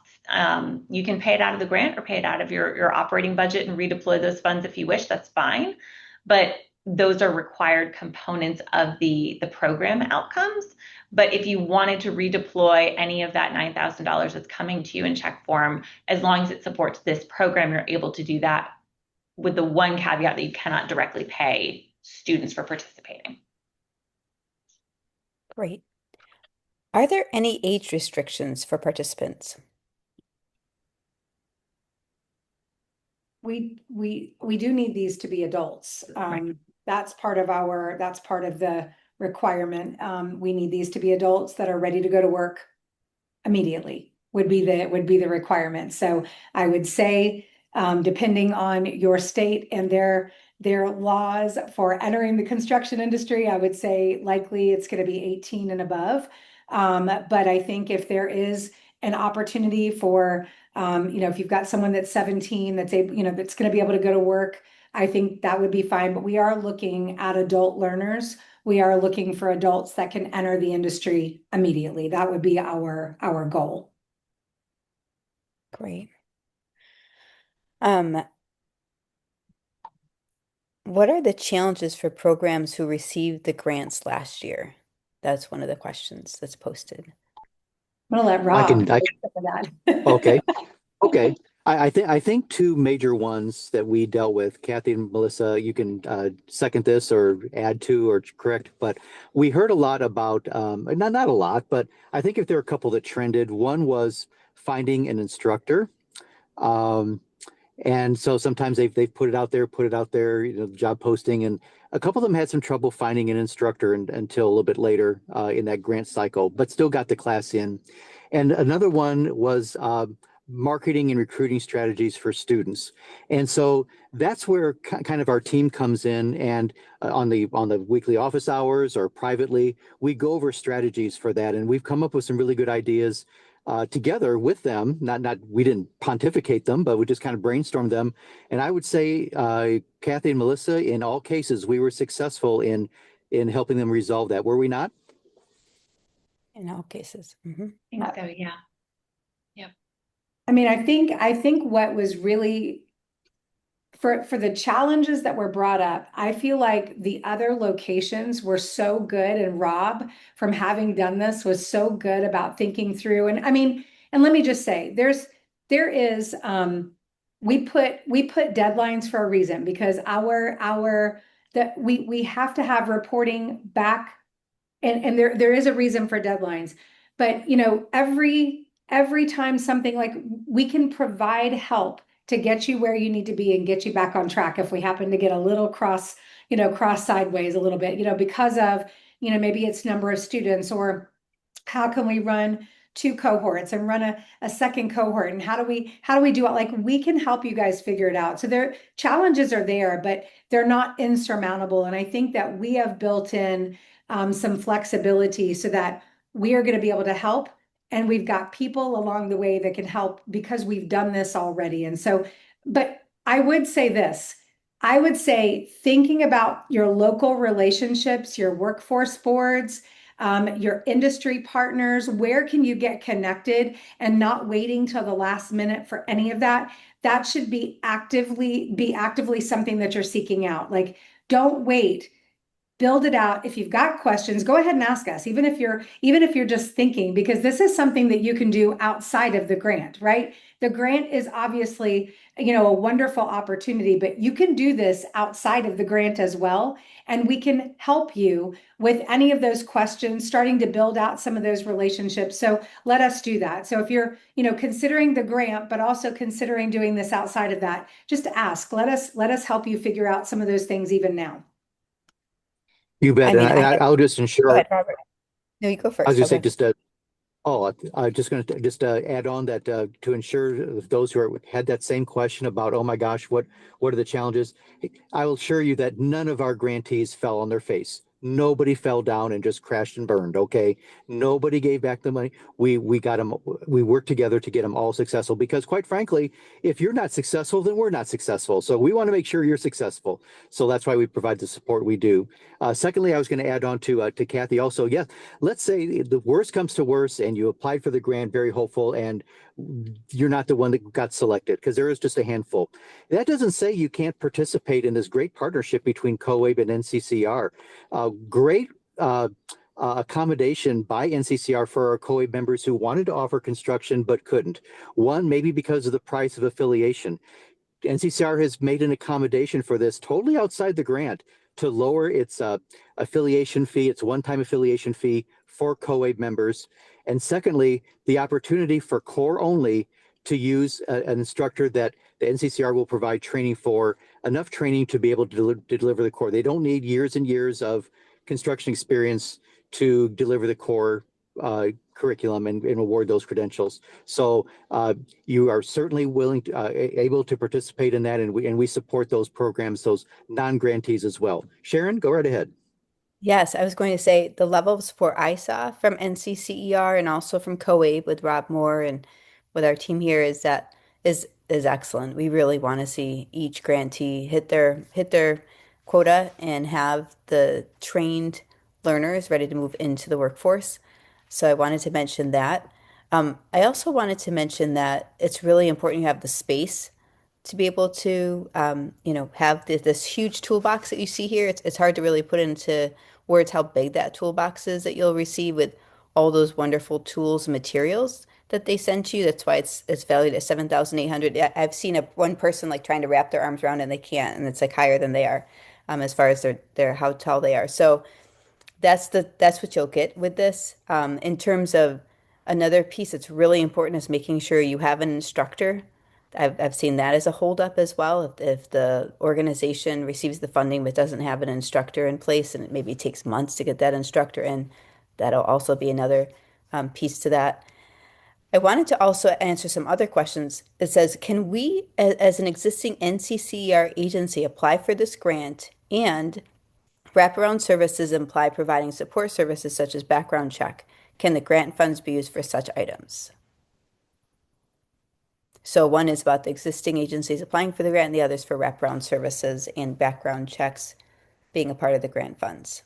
You can pay it out of the grant or pay it out of your operating budget and redeploy those funds if you wish. That's fine. But those are required components of the program outcomes. But if you wanted to redeploy any of that $9,000 that's coming to you in check form, as long as it supports this program, you're able to do that with the one caveat that you cannot directly pay students for participating. Great. Are there any age restrictions for participants? We do need these to be adults. Right. That's part of the requirement. We need these to be adults that are ready to go to work immediately would be the requirement. So I would say, depending on your state and their laws for entering the construction industry, I would say likely it's going to be 18 and above. But I think if there is an opportunity for, if you've got someone that's 17 that's able, that's going to be able to go to work, I think that would be fine. But we are looking at adult learners. We are looking for adults that can enter the industry immediately. That would be our goal. Great. What are the challenges for programs who received the grants last year? That's one of the questions that's posted. I'm gonna let Rob I can, that. okay, okay. I think two major ones that we dealt with, Kathy and Melissa, you can second this or add to or correct, but we heard a lot about, not a lot, but I think if there are a couple that trended, one was finding an instructor. And so sometimes they've put it out there, job posting, and a couple of them had some trouble finding an instructor until a little bit later in that grant cycle, but still got the class in. And another one was marketing and recruiting strategies for students. And so that's where kind of our team comes in, and on the weekly office hours or privately, we go over strategies for that. And we've come up with some really good ideas together with them. We didn't pontificate them, but we just kind of brainstormed them. And I would say, Kathy and Melissa, in all cases, we were successful in helping them resolve that. Were we not? In all cases. I think so, yeah. Yep. I mean, I think what was really for the challenges that were brought up, I feel like the other locations were so good, and Rob, from having done this, was so good about thinking through. And I mean, and let me just say, there is we put deadlines for a reason, because that we have to have reporting back, and there is a reason for deadlines. But every time something, like, we can provide help to get you where you need to be and get you back on track if we happen to get a little cross sideways a little bit, because of, maybe it's number of students, or how can we run 2 cohorts and run a second cohort, and how do we do it? Like, we can help you guys figure it out. So their challenges are there, but they're not insurmountable. And I think that we have built in some flexibility so that we are going to be able to help. And we've got people along the way that can help because we've done this already. And so, but I would say this, I would say thinking about your local relationships, your workforce boards, your industry partners, where can you get connected, and not waiting till the last minute for any of that. That should be actively something that you're seeking out. Like, don't wait. Build it out. If you've got questions, go ahead and ask us, even if you're just thinking, because this is something that you can do outside of the grant, right? The grant is obviously, a wonderful opportunity, but you can do this outside of the grant as well. And we can help you with any of those questions, starting to build out some of those relationships. So let us do that. So if you're, considering the grant, but also considering doing this outside of that, just ask. Let us help you figure out some of those things even now. You bet. I mean, And I'll just go ensure. ahead, Robert. No, you go first. I was going to Okay. say I'm just going to add on that to ensure those who had that same question about, oh my gosh, what are the challenges? I will assure you that none of our grantees fell on their face. Nobody fell down and just crashed and burned. Okay, nobody gave back the money. We got them. We worked together to get them all successful, because quite frankly, if you're not successful, then we're not successful. So we want to make sure you're successful. So that's why we provide the support we do. Secondly, I was going to add on to Kathy also. Yes, let's say the worst comes to worst and you applied for the grant, very hopeful, and you're not the one that got selected, because there is just a handful. That doesn't say you can't participate in this great partnership between COABE and NCCR. Great accommodation by NCCR for our COABE members who wanted to offer construction but couldn't. One, maybe because of the price of affiliation. NCCR has made an accommodation for this totally outside the grant to lower its affiliation fee, its one-time affiliation fee for COABE members. And secondly, the opportunity for core only to use an instructor that the NCCR will provide training for, enough training to be able to deliver the core. They don't need years and years of construction experience to deliver the core curriculum and award those credentials. So you are certainly willing to, able to participate in that, and we support those programs, those non-grantees as well. Sharon, go right ahead. Yes, I was going to say the level of support I saw from NCCER and also from COABE with Rob Moore and with our team here is excellent. We really want to see each grantee hit their quota and have the trained learners ready to move into the workforce. So I wanted to mention that. I also wanted to mention that it's really important you have the space to be able to, have this huge toolbox that you see here. It's hard to really put into words how big that toolbox is that you'll receive with all those wonderful tools and materials that they sent you. That's why it's valued at 7,800. I've seen one person like trying to wrap their arms around it and they can't, and it's like higher than they are, as far as their how tall they are. So that's what you'll get with this. In terms of another piece that's really important is making sure you have an instructor. I've seen that as a holdup as well. If the organization receives the funding but doesn't have an instructor in place, and it maybe takes months to get that instructor in, that'll also be another piece to that. I wanted to also answer some other questions. It says, can we, as an existing NCCER agency, apply for this grant? And wraparound services imply providing support services such as background check. Can the grant funds be used for such items? So one is about the existing agencies applying for the grant, and the other is for wraparound services and background checks being a part of the grant funds.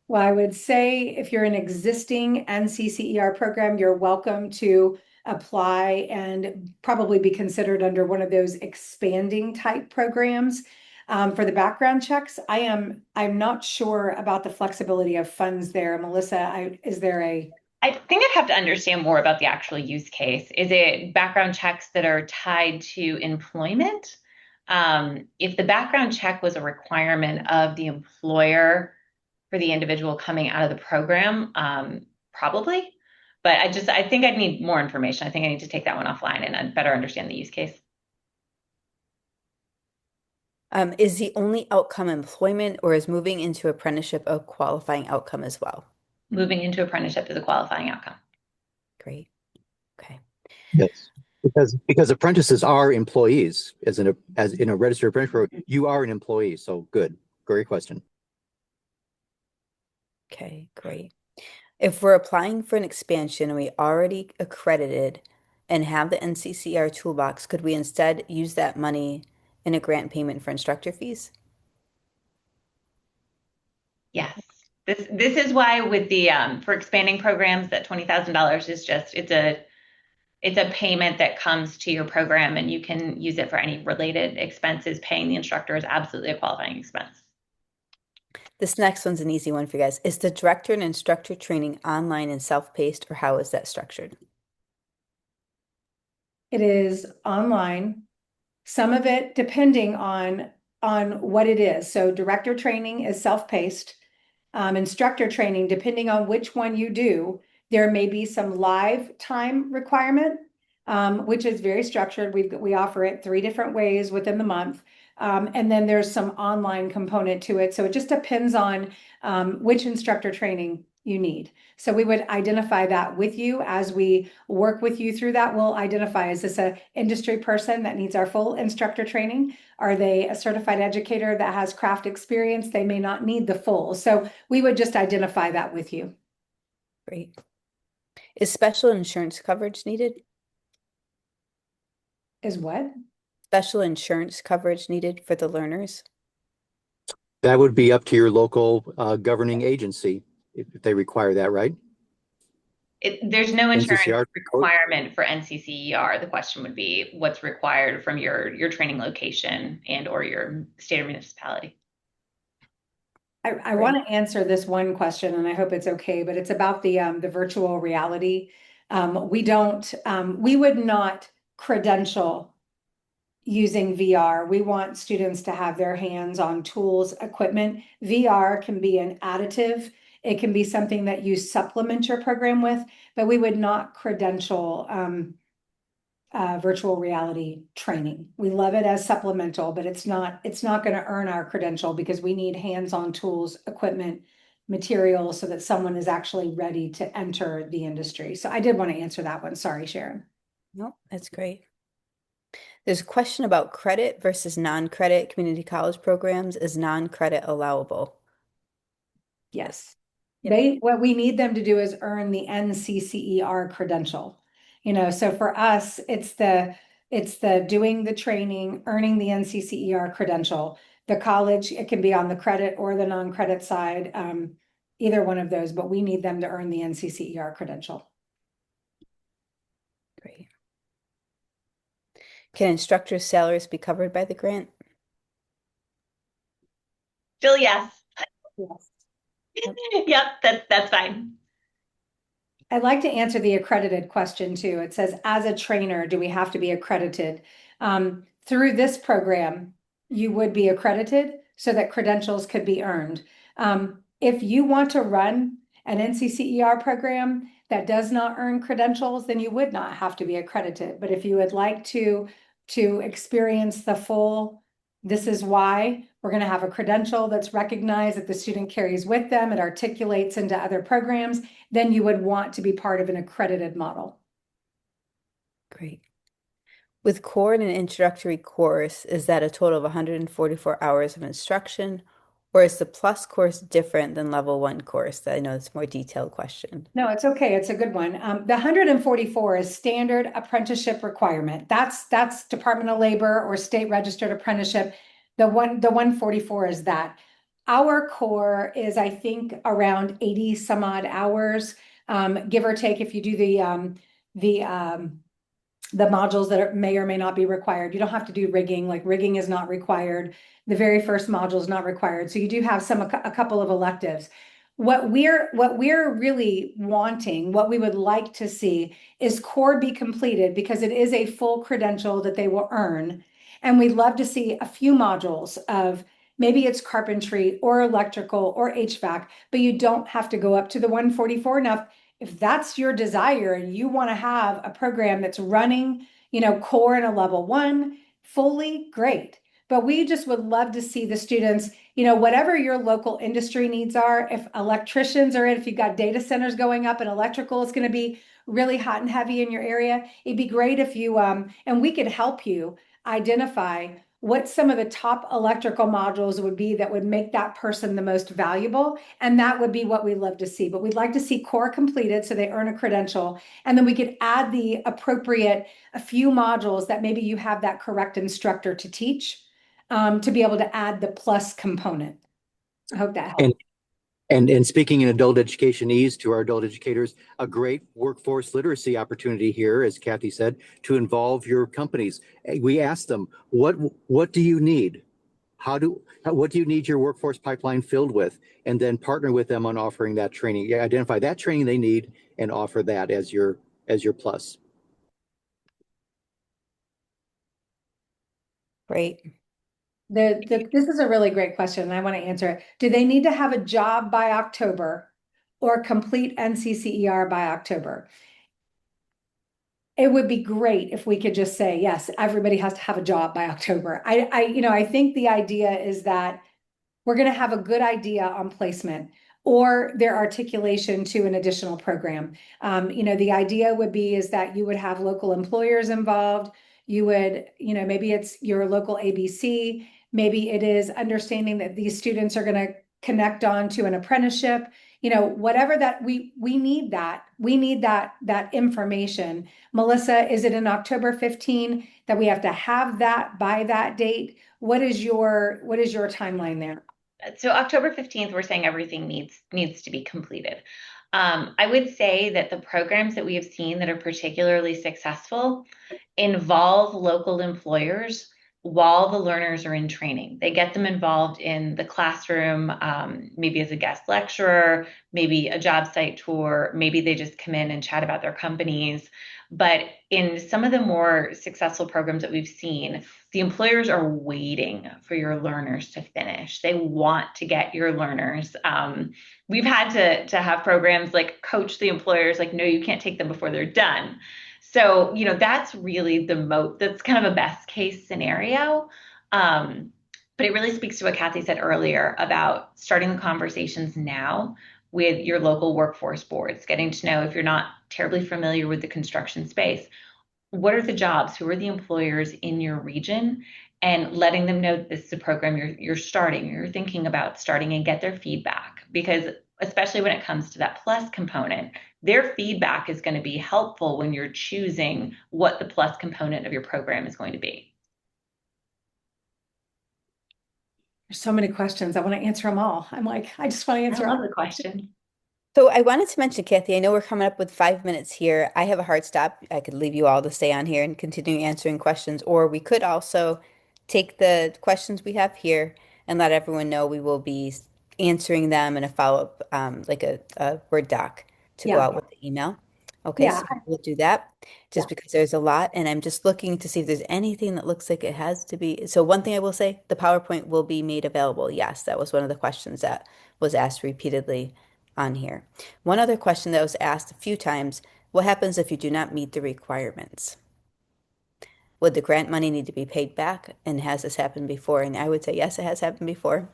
Well, I would say if you're an existing NCCER program, you're welcome to apply and probably be considered under one of those expanding type programs. For the background checks, I'm not sure about the flexibility of funds there. Melissa, is there a I think I'd have to understand more about the actual use case. Is it background checks that are tied to employment? If the background check was a requirement of the employer for the individual coming out of the program, probably. But I think I'd need more information. I think I need to take that one offline and I'd better understand the use case. Is the only outcome employment, or is moving into apprenticeship a qualifying outcome as well? Moving into apprenticeship is a qualifying outcome. Great. Okay. Yes, because apprentices are employees. As in a registered apprentice program, you are an employee. So good, great question. Okay, great. If we're applying for an expansion and we already accredited and have the NCCR toolbox, could we instead use that money in a grant payment for instructor fees? Yes. This is why with the for expanding programs, that $20,000 is just it's a payment that comes to your program and you can use it for any related expenses. Paying the instructor is absolutely a qualifying expense. This next one's an easy one for you guys. Is the director and instructor training online and self-paced, or how is that structured? It is online. Some of it depending on what it is. So director training is self-paced. Instructor training, depending on which one you do, there may be some live time requirement, which is very structured. We offer it 3 different ways within the month. And then there's some online component to it. So it just depends on which instructor training you need. So we would identify that with you as we work with you through that. We'll identify, is this an industry person that needs our full instructor training? Are they a certified educator that has craft experience? They may not need the full. So we would just identify that with you. Great. Is special insurance coverage needed? Is what? Special insurance coverage needed for the learners? That would be up to your local governing agency if they require that, right? There's no insurance NCCR code. requirement for NCCER. The question would be what's required from your training location and or your state or municipality. I want to answer this one question, and I hope it's okay, but it's about the virtual reality. We would not credential using VR. We want students to have their hands on tools, equipment. VR can be an additive. It can be something that you supplement your program with, but we would not credential virtual reality training. We love it as supplemental, but it's not going to earn our credential because we need hands-on tools, equipment, materials so that someone is actually ready to enter the industry. So I did want to answer that one. Sorry, Sharon. No, that's great. There's a question about credit versus non-credit community college programs. Is non-credit allowable? Yes. Yep. What we need them to do is earn the NCCER credential. So for us, it's the doing the training, earning the NCCER credential. The college, it can be on the credit or the non-credit side, either one of those, but we need them to earn the NCCER credential. Great. Can instructors' salaries be covered by the grant? Still yes. Yes. Yep, that's fine. I'd like to answer the accredited question too. It says, as a trainer, do we have to be accredited? Through this program, you would be accredited so that credentials could be earned. If you want to run an NCCER program that does not earn credentials, then you would not have to be accredited. But if you would like to experience the full, this is why we're going to have a credential that's recognized that the student carries with them, it articulates into other programs, then you would want to be part of an accredited model. Great. With core and an introductory course, is that a total of 144 hours of instruction, or is the plus course different than level 1 course? I know it's a more detailed question. No, it's okay. It's a good one. The 144 is standard apprenticeship requirement. That's Department of Labor or state registered apprenticeship. The 144 is that. Our core is, I think, around 80 some odd hours, give or take if you do the modules that may or may not be required. You don't have to do rigging, like rigging is not required. The very first module is not required. So you do have a couple of electives. What we're really wanting, what we would like to see is core be completed because it is a full credential that they will earn. And we'd love to see a few modules of maybe it's carpentry or electrical or HVAC, but you don't have to go up to the 144. Now, if that's your desire and you want to have a program that's running, core in a level 1 fully, great. But we just would love to see the students, whatever your local industry needs are. If electricians are if you've got data centers going up and electrical is going to be really hot and heavy in your area, it'd be great if you, and we could help you identify what some of the top electrical modules would be that would make that person the most valuable. And that would be what we'd love to see. But we'd like to see core completed so they earn a credential. And then we could add the appropriate, a few modules that maybe you have that correct instructor to teach, to be able to add the plus component. I hope that helps. And speaking in adult education ease to our adult educators, a great workforce literacy opportunity here, as Kathy said, to involve your companies. We ask them, what do you need? What do you need your workforce pipeline filled with? And then partner with them on offering that training. Identify that training they need and offer that as your plus. Great. This is a really great question, and I want to answer it. Do they need to have a job by October or complete NCCER by October? It would be great if we could just say, yes, everybody has to have a job by October. I think the idea is that we're going to have a good idea on placement or their articulation to an additional program. The idea would be is that you would have local employers involved. You would, maybe it's your local ABC. Maybe it is understanding that these students are going to connect on to an apprenticeship. Whatever that we need that information. Melissa, is it in October 15 that we have to have that by that date? What is your timeline there? So October 15th, we're saying everything needs to be completed. I would say that the programs that we have seen that are particularly successful involve local employers while the learners are in training. They get them involved in the classroom, maybe as a guest lecturer, maybe a job site tour, maybe they just come in and chat about their companies. But in some of the more successful programs that we've seen, the employers are waiting for your learners to finish. They want to get your learners. We've had to have programs like coach the employers, like, no, you can't take them before they're done. So, that's really that's kind of a best case scenario. But it really speaks to what Kathy said earlier about starting the conversations now with your local workforce boards, getting to know, if you're not terribly familiar with the construction space, what are the jobs, who are the employers in your region, and letting them know that this is a program you're starting, you're thinking about starting, and get their feedback. Because especially when it comes to that plus component, their feedback is going to be helpful when you're choosing what the plus component of your program is going to be. There's so many questions. I want to answer them all. I'm like, I just want to answer I all love the question. So I wanted to mention, Kathy, I know we're coming up with 5 minutes here. I have a hard stop. I could leave you all to stay on here and continue answering questions, or we could also take the questions we have here and let everyone know we will be answering them in a follow-up, like a Word doc to go Yeah. out with the email. Okay, Yeah. so we'll do that Yeah. just because there's a lot, and I'm just looking to see if there's anything that looks like it has to be. So one thing I will say, the PowerPoint will be made available. Yes, that was one of the questions that was asked repeatedly on here. One other question that was asked a few times, what happens if you do not meet the requirements? Would the grant money need to be paid back? And has this happened before? And I would say, yes, it has happened before.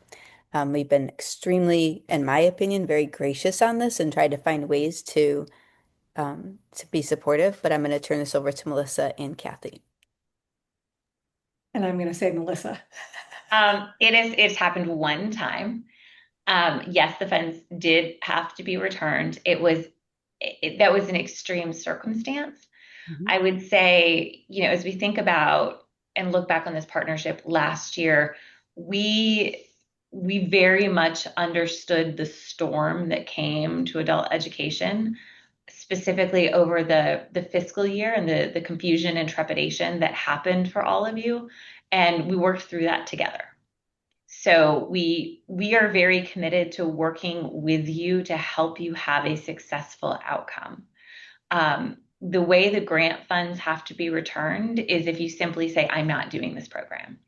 We've been extremely, in my opinion, very gracious on this and tried to find ways to be supportive. But I'm going to turn this over to Melissa and Kathy. And I'm going to say Melissa. It's happened one time. Yes, the funds did have to be returned. That was an extreme circumstance. I would say, as we think about and look back on this partnership last year, we very much understood the storm that came to adult education, specifically over the fiscal year, and the confusion and trepidation that happened for all of you. And we worked through that together. So we are very committed to working with you to help you have a successful outcome. The way the grant funds have to be returned is if you simply say, I'm not doing this program.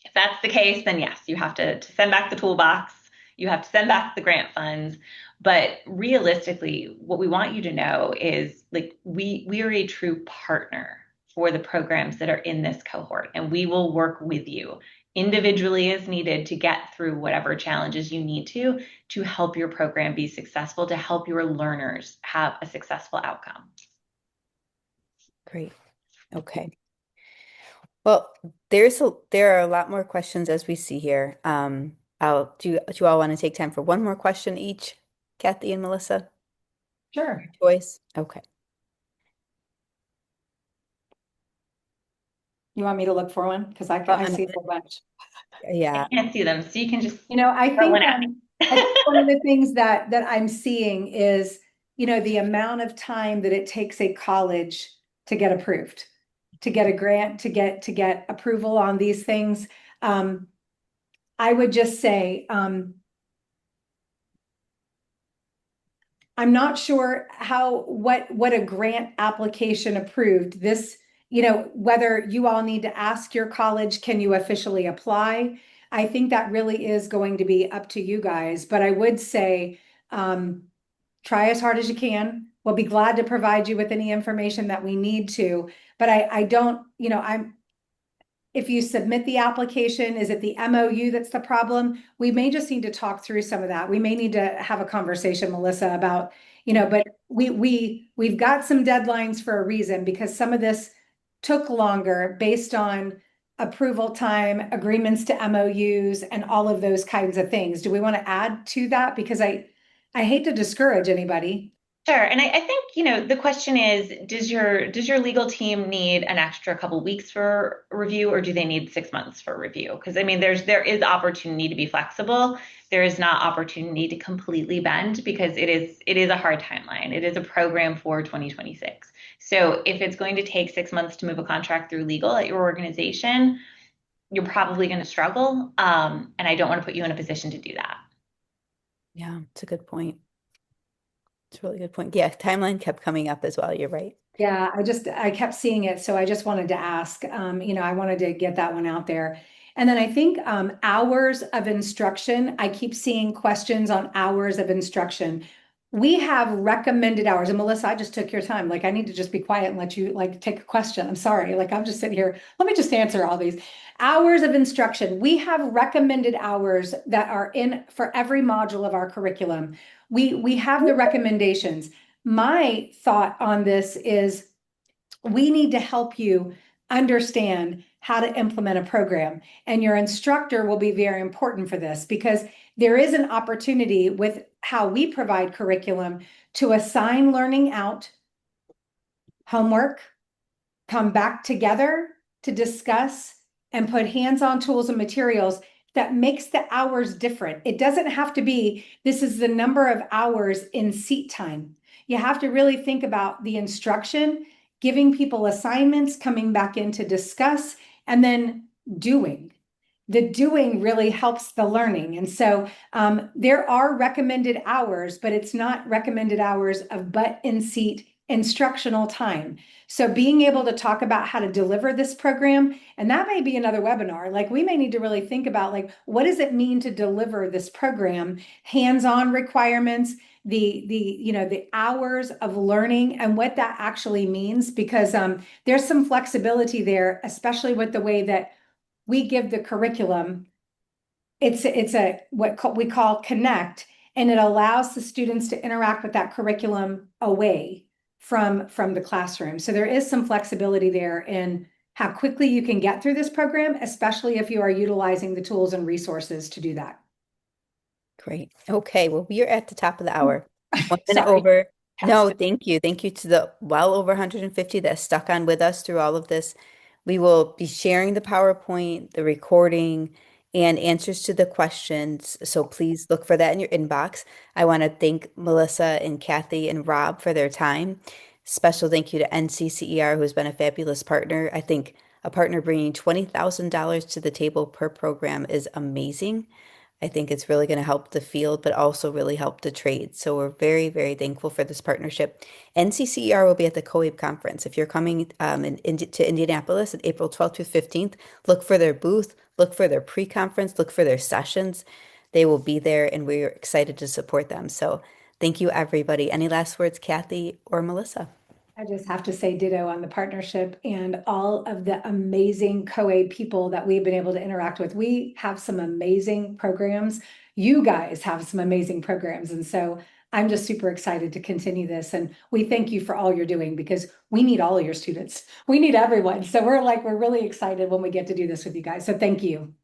If that's the case, then yes, you have to send back the toolbox. You have to send back the grant funds. But realistically, what we want you to know is, like, we are a true partner for the programs that are in this cohort, and we will work with you individually as needed to get through whatever challenges you need to help your program be successful, to help your learners have a successful outcome. Great. Okay. Well, there are a lot more questions as we see here. Do you all want to take time for one more question each, Kathy and Melissa? Sure. Choice. Okay. You want me to look for one? Because I Well, see a whole bunch. yeah. I can't see them, so you can just I throw think one at me. I think one of the things that I'm seeing is, the amount of time that it takes a college to get approved, to get a grant, to get approval on these things. I would just say, I'm not sure what a grant application approved. This, whether you all need to ask your college, can you officially apply? I think that really is going to be up to you guys. But I would say, try as hard as you can. We'll be glad to provide you with any information that we need to. But I don't, if you submit the application, is it the MOU that's the problem? We may just need to talk through some of that. We may need to have a conversation, Melissa, about, but we've got some deadlines for a reason, because some of this took longer based on approval time, agreements to MOUs, and all of those kinds of things. Do we want to add to that? Because I hate to discourage anybody. Sure. And I think, the question is, does your legal team need an extra couple weeks for review, or do they need 6 months for review? Because I mean, there is opportunity to be flexible. There is not opportunity to completely bend because it is a hard timeline. It is a program for 2026. So if it's going to take 6 months to move a contract through legal at your organization, you're probably going to struggle. And I don't want to put you in a position to do that. Yeah, it's a good point. It's a really good point. Yeah, timeline kept coming up as well. You're right. Yeah, I kept seeing it, so I just wanted to ask, I wanted to get that one out there. And then I think hours of instruction, I keep seeing questions on hours of instruction. We have recommended hours. And Melissa, I just took your time. Like I need to just be quiet and let you like take a question. I'm sorry. Like I'm just sitting here. Let me just answer all these. Hours of instruction. We have recommended hours that are in for every module of our curriculum. We have the recommendations. My thought on this is we need to help you understand how to implement a program. And your instructor will be very important for this because there is an opportunity with how we provide curriculum to assign learning out, homework, come back together to discuss and put hands-on tools and materials that makes the hours different. It doesn't have to be, this is the number of hours in seat time. You have to really think about the instruction, giving people assignments, coming back in to discuss, and then doing. The doing really helps the learning. And so there are recommended hours, but it's not recommended hours of butt in seat instructional time. So being able to talk about how to deliver this program, and that may be another webinar. Like we may need to really think about like, what does it mean to deliver this program? Hands-on requirements, the hours of learning and what that actually means, because there's some flexibility there, especially with the way that we give the curriculum. It's a what we call connect, and it allows the students to interact with that curriculum away from the classroom. So there is some flexibility there in how quickly you can get through this program, especially if you are utilizing the tools and resources to do that. Great. Okay, well, we are at the top of the hour. 1 minute Sorry, over. No, past it. thank you. Thank you to the well over 150 that stuck on with us through all of this. We will be sharing the PowerPoint, the recording, and answers to the questions. So please look for that in your inbox. I want to thank Melissa and Kathy and Rob for their time. Special thank you to NCCER, who has been a fabulous partner. I think a partner bringing $20,000 to the table per program is amazing. I think it's really going to help the field, but also really help the trade. So we're very, very thankful for this partnership. NCCER will be at the COABE conference. If you're coming to Indianapolis on April 12th through 15th, look for their booth, look for their pre-conference, look for their sessions. They will be there, and we're excited to support them. So thank you, everybody. Any last words, Kathy or Melissa? I just have to say ditto on the partnership and all of the amazing COABE people that we've been able to interact with. We have some amazing programs. You guys have some amazing programs. And so I'm just super excited to continue this. And we thank you for all you're doing because we need all of your students. We need everyone. So we're really excited when we get to do this with you guys. So thank you.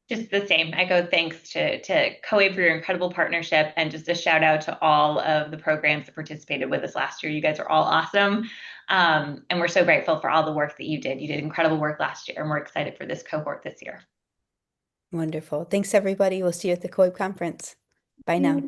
Just the same. I go thanks to COABE for your incredible partnership, and just a shout out to all of the programs that participated with us last year. You guys are all awesome. And we're so grateful for all the work that you did. You did incredible work last year, and we're excited for this cohort this year. Wonderful. Thanks, everybody. We'll see you at the COABE conference. Bye now.